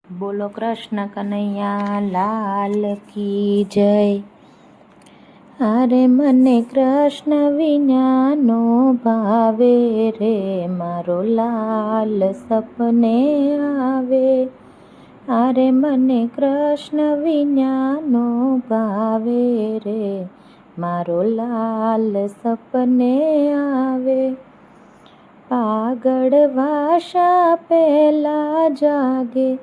બોલો કૃષ્ણ કનૈયા લાલ કી જય. અરે મને કૃષ્ણ વિનાનો ભાવે રે, મારો લાલ સપને આવે. અરે મને કૃષ્ણ વિનાનો ભાવે રે, મારો લાલ સપને આવે. પાગળ વાસા પહેલા જાગે,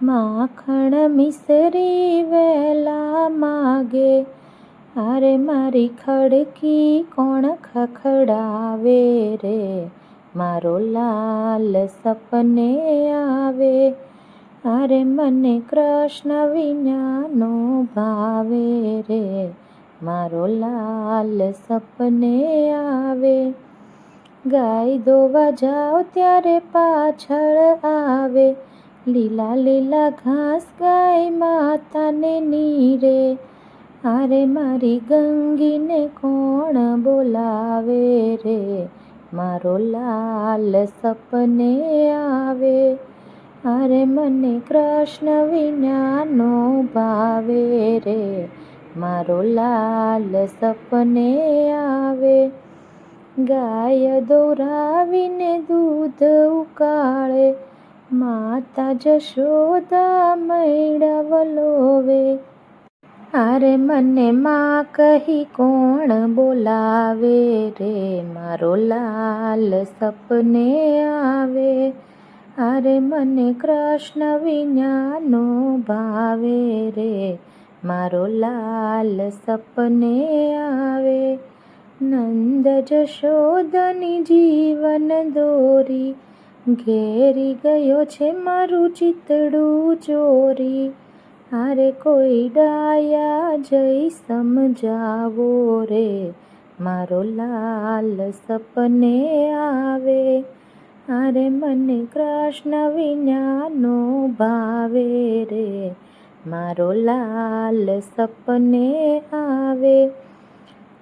માખણ મિસરી વહેલા માગે. અરે મારી ખડકી કોણ ખખડાવે રે, મારો લાલ સપને આવે. અરે મને કૃષ્ણ વિનાનો ભાવે રે, મારો લાલ સપને આવે. ગાય દોવા જાઓ ત્યારે પાછળ આવે, લીલા લીલા ઘાસ ગાય માતાને નીરે. અરે મારી ગંગીને કોણ બોલાવે રે, મારો લાલ સપને આવે. અરે મને કૃષ્ણ વિનાનો ભાવે રે, મારો લાલ સપને આવે. ગાય દોરાવીને દૂધ ઉકાળે, માતા જશોદા મૈડા વલોવે. અરે મને માં કહી કોણ બોલાવે રે, મારો લાલ સપને આવે. અરે મને કૃષ્ણ વિનાનો ભાવે રે, મારો લાલ સપને આવે. નંદ જશોદની જીવન દોરી, ઘેરી ગયો છે મારું ચિતડું ચોરી. અરે કોઈ ડાયા જઈ સમજાવો રે, મારો લાલ સપને આવે. અરે મને કૃષ્ણ વિનાનો ભાવે રે, મારો લાલ સપને આવે.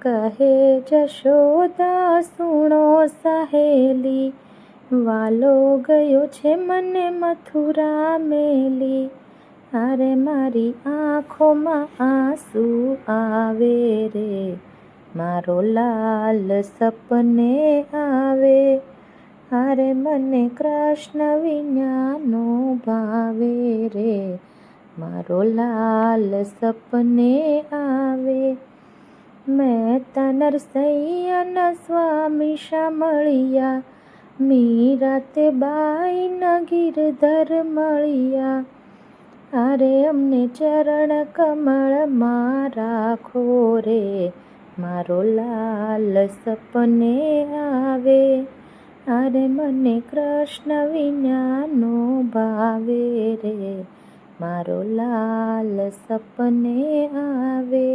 કહે જશોદા સુણો સહેલી, વાલો ગયો છે મને મથુરા મેલી. અરે મારી આંખોમાં આંસુ આવે રે, મારો લાલ સપને આવે. અરે મને કૃષ્ણ વિનાનો ભાવે રે, મારો લાલ સપને આવે. મહેતા નરસૈયાના સ્વામી શામળિયા, મીરા તે બાઈના ગિરધર મળિયા. અરે અમને ચરણ કમળમાં રાખો રે, મારો લાલ સપને આવે. અરે મને કૃષ્ણ વિનાનો ભાવે રે, મારો લાલ સપને આવે.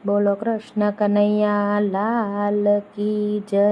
બોલો કૃષ્ણ કનૈયા લાલ કી જય.